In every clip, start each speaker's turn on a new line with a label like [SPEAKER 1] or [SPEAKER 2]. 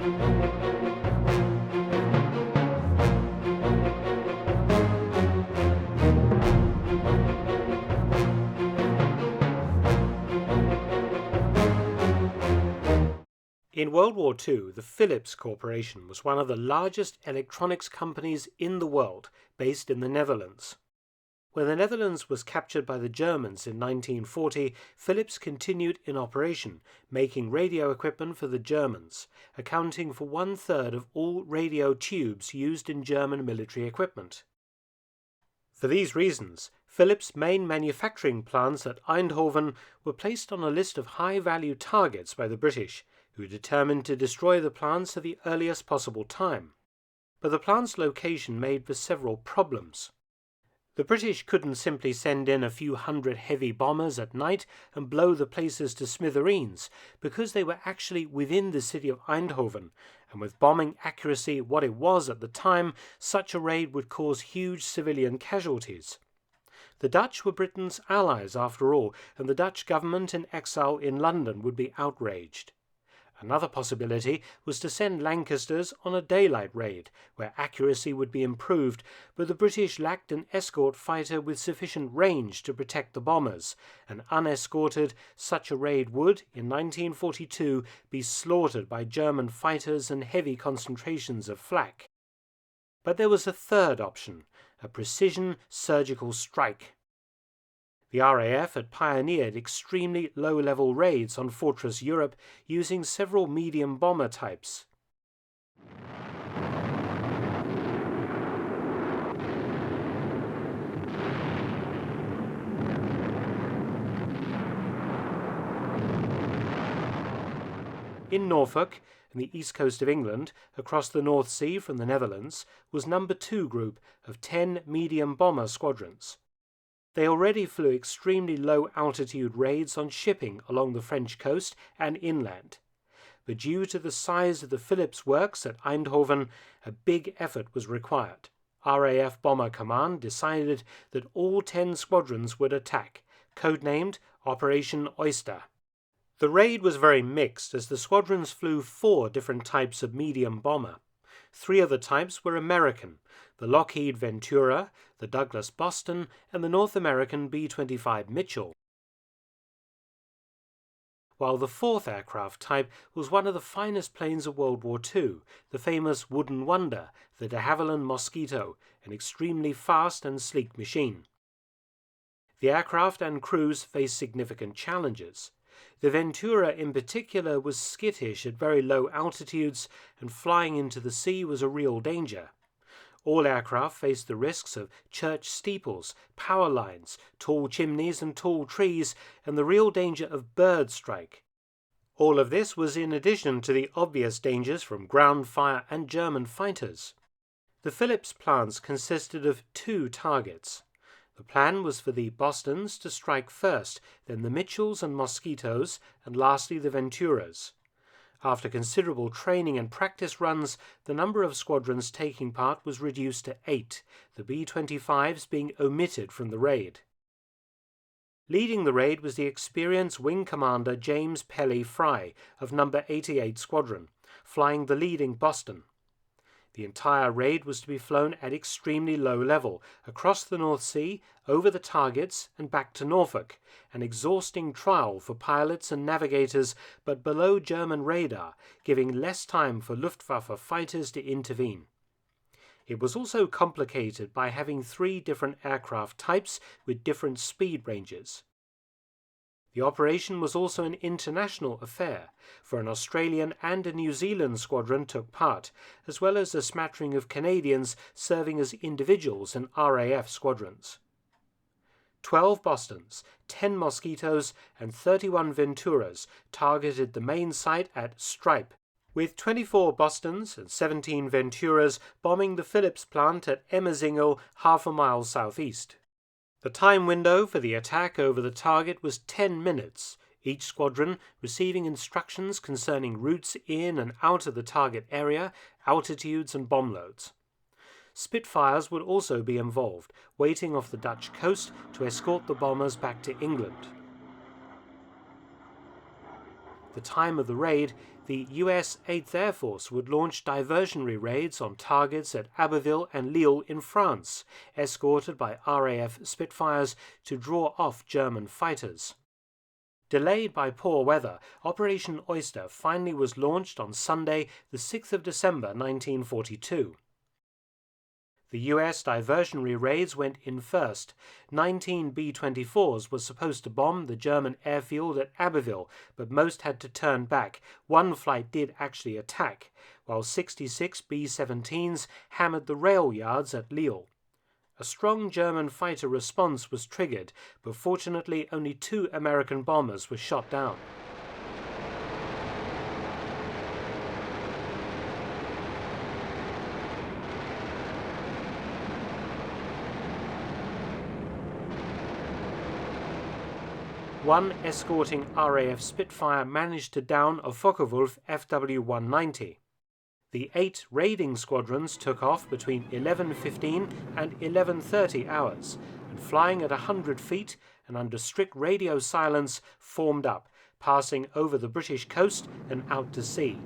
[SPEAKER 1] In World War II, the Philips Corporation was one of the largest electronics companies in the world, based in the Netherlands. When the Netherlands was captured by the Germans in 1940, Philips continued in operation, making radio equipment for the Germans, accounting for 1/3 of all radio tubes used in German military equipment. For these reasons, Philips' main manufacturing plants at Eindhoven were placed on a list of high-value targets by the British, who determined to destroy the plants at the earliest possible time. But the plant's location made for several problems. The British couldn't simply send in a few hundred heavy bombers at night and blow the places to smithereens, because they were actually within the city of Eindhoven, and with bombing accuracy what it was at the time, such a raid would cause huge civilian casualties. The Dutch were Britain's allies after all, and the Dutch government in exile in London would be outraged. Another possibility was to send Lancasters on a daylight raid, where accuracy would be improved, but the British lacked an escort fighter with sufficient range to protect the bombers, and unescorted, such a raid would, in 1942, be slaughtered by German fighters and heavy concentrations of flak. But there was a third option, a precision surgical strike. The RAF had pioneered extremely low-level raids on Fortress Europe using several medium bomber types. In Norfolk, and the east coast of England, across the North Sea from the Netherlands, was No. 2 group of 10 medium bomber squadrons. They already flew extremely low-altitude raids on shipping along the French coast and inland. But due to the size of the Philips works at Eindhoven, a big effort was required. RAF Bomber Command decided that all 10 squadrons would attack, codenamed Operation Oyster. The raid was very mixed, as the squadrons flew 4 different types of medium bomber. 3 of the types were American, the Lockheed Ventura, the Douglas Boston, and the North American B-25 Mitchell, while the 4th aircraft type was one of the finest planes of World War II, the famous Wooden Wonder, the de Havilland Mosquito, an extremely fast and sleek machine. The aircraft and crews faced significant challenges. The Ventura in particular was skittish at very low altitudes, and flying into the sea was a real danger. All aircraft faced the risks of church steeples, power lines, tall chimneys and tall trees, and the real danger of bird strike. All of this was in addition to the obvious dangers from ground fire and German fighters. The Philips plants consisted of 2 targets. The plan was for the Bostons to strike first, then the Mitchells and Mosquitos, and lastly the Venturas. After considerable training and practice runs, the number of squadrons taking part was reduced to 8, the B-25s being omitted from the raid. Leading the raid was the experienced Wing Commander James Pelly-Fry of No. 88 Squadron, flying the leading Boston. The entire raid was to be flown at extremely low level, across the North Sea, over the targets, and back to Norfolk, an exhausting trial for pilots and navigators, but below German radar, giving less time for Luftwaffe fighters to intervene. It was also complicated by having 3 different aircraft types with different speed ranges. The operation was also an international affair, for an Australian and a New Zealand squadron took part, as well as a smattering of Canadians serving as individuals in RAF squadrons. 12 Bostons, 10 Mosquitos, and 31 Venturas targeted the main site at Stripe, with 24 Bostons and 17 Venturas bombing the Philips plant at Emmersingel, half a mile southeast. The time window for the attack over the target was 10 minutes, each squadron receiving instructions concerning routes in and out of the target area, altitudes and bomb loads. Spitfires would also be involved, waiting off the Dutch coast to escort the bombers back to England. At the time of the raid, the US 8th Air Force would launch diversionary raids on targets at Abbeville and Lille in France, escorted by RAF Spitfires to draw off German fighters. Delayed by poor weather, Operation Oyster finally was launched on Sunday, the 6th of December 1942. The US diversionary raids went in first. 19 B-24s were supposed to bomb the German airfield at Abbeville, but most had to turn back. One flight did actually attack, while 66 B-17s hammered the rail yards at Lille. A strong German fighter response was triggered, but fortunately only 2 American bombers were shot down. One escorting RAF Spitfire managed to down a Focke-Wulf FW-190. The 8 raiding squadrons took off between 11:15 and 11:30 hours, and flying at 100 feet and under strict radio silence formed up, passing over the British coast and out to sea.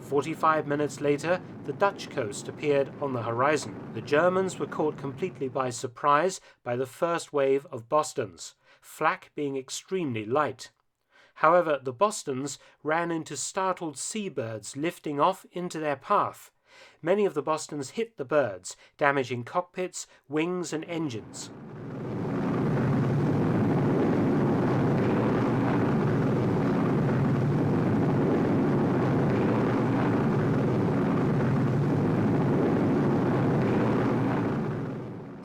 [SPEAKER 1] 45 minutes later, the Dutch coast appeared on the horizon. The Germans were caught completely by surprise by the first wave of Bostons, flak being extremely light. However, the Bostons ran into startled seabirds lifting off into their path. Many of the Bostons hit the birds, damaging cockpits, wings and engines.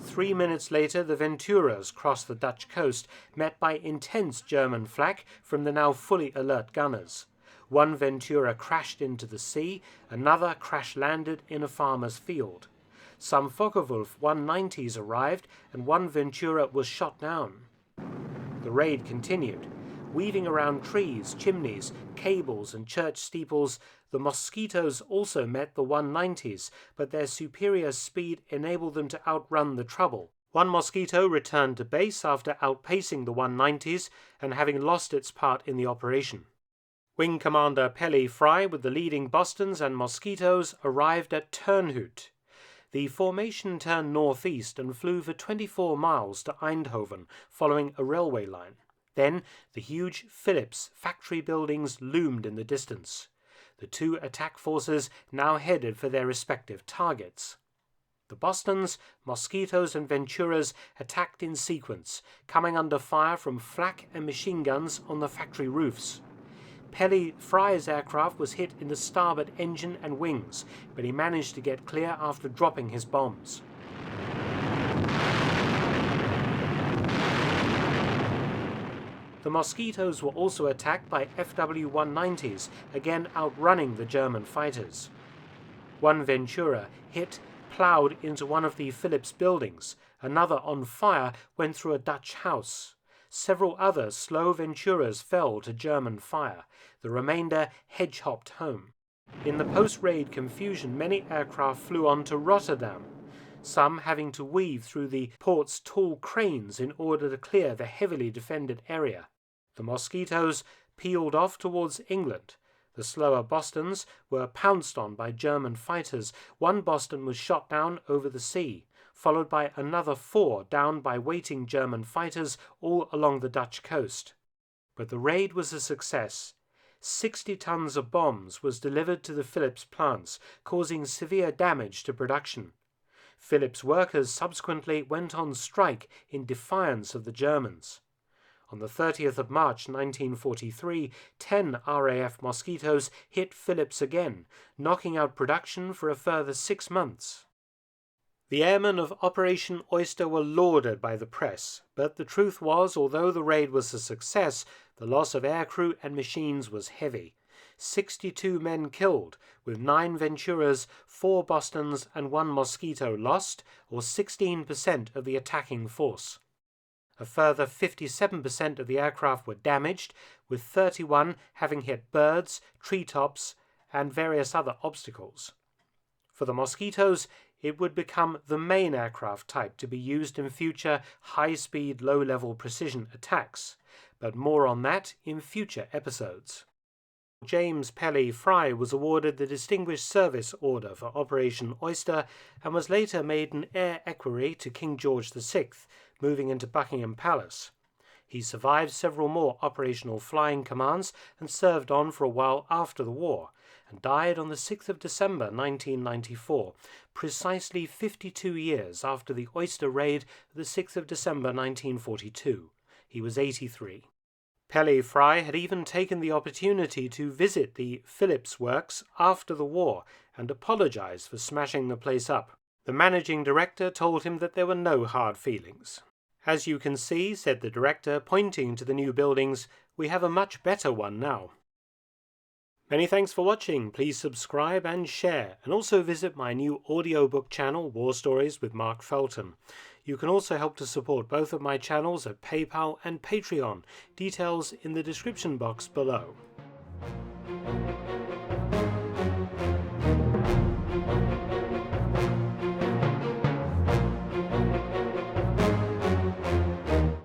[SPEAKER 1] Three minutes later, the Venturas crossed the Dutch coast, met by intense German flak from the now fully alert gunners. One Ventura crashed into the sea, another crash-landed in a farmer's field. Some Focke-Wulf 190s arrived, and one Ventura was shot down. The raid continued. Weaving around trees, chimneys, cables and church steeples, the Mosquitos also met the 190s, but their superior speed enabled them to outrun the trouble. One Mosquito returned to base after outpacing the 190s and having lost its part in the operation. Wing Commander Pelly-Fry with the leading Bostons and Mosquitos arrived at Turnhout. The formation turned northeast and flew for 24 miles to Eindhoven, following a railway line. Then the huge Philips factory buildings loomed in the distance. The 2 attack forces now headed for their respective targets. The Bostons, Mosquitos and Venturas attacked in sequence, coming under fire from flak and machine guns on the factory roofs. Pelly-Fry's aircraft was hit in the starboard engine and wings, but he managed to get clear after dropping his bombs. The Mosquitos were also attacked by FW-190s, again outrunning the German fighters. One Ventura hit, ploughed into one of the Philips buildings. Another, on fire, went through a Dutch house. Several other slow Venturas fell to German fire. The remainder hedge-hopped home. In the post-raid confusion, many aircraft flew on to Rotterdam, some having to weave through the port's tall cranes in order to clear the heavily defended area. The Mosquitos peeled off towards England. The slower Bostons were pounced on by German fighters. One Boston was shot down over the sea, followed by another 4 downed by waiting German fighters all along the Dutch coast. But the raid was a success. 60 tons of bombs was delivered to the Philips plants, causing severe damage to production. Philips workers subsequently went on strike in defiance of the Germans. On the 30th of March 1943, 10 RAF Mosquitos hit Philips again, knocking out production for a further 6 months. The airmen of Operation Oyster were lauded by the press, but the truth was, although the raid was a success, the loss of aircrew and machines was heavy. 62 men killed, with 9 Venturas, 4 Bostons and 1 Mosquito lost, or 16% of the attacking force. A further 57% of the aircraft were damaged, with 31 having hit birds, treetops, and various other obstacles. For the Mosquitos, it would become the main aircraft type to be used in future high-speed, low-level precision attacks, but more on that in future episodes. James Pelly-Fry was awarded the Distinguished Service Order for Operation Oyster and was later made an heir equerry to King George VI, moving into Buckingham Palace. He survived several more operational flying commands and served on for a while after the war, and died on the 6th of December 1994, precisely 52 years after the Oyster raid of the 6th of December 1942. He was 83. Pelly-Fry had even taken the opportunity to visit the Phillips Works after the war and apologize for smashing the place up. The managing director told him that there were no hard feelings. "As you can see," said the director, pointing to the new buildings, "we have a much better one now." Many thanks for watching. Please subscribe and share, and also visit my new audiobook channel, War Stories with Mark Felton. You can also help to support both of my channels at PayPal and Patreon. Details in the description box below.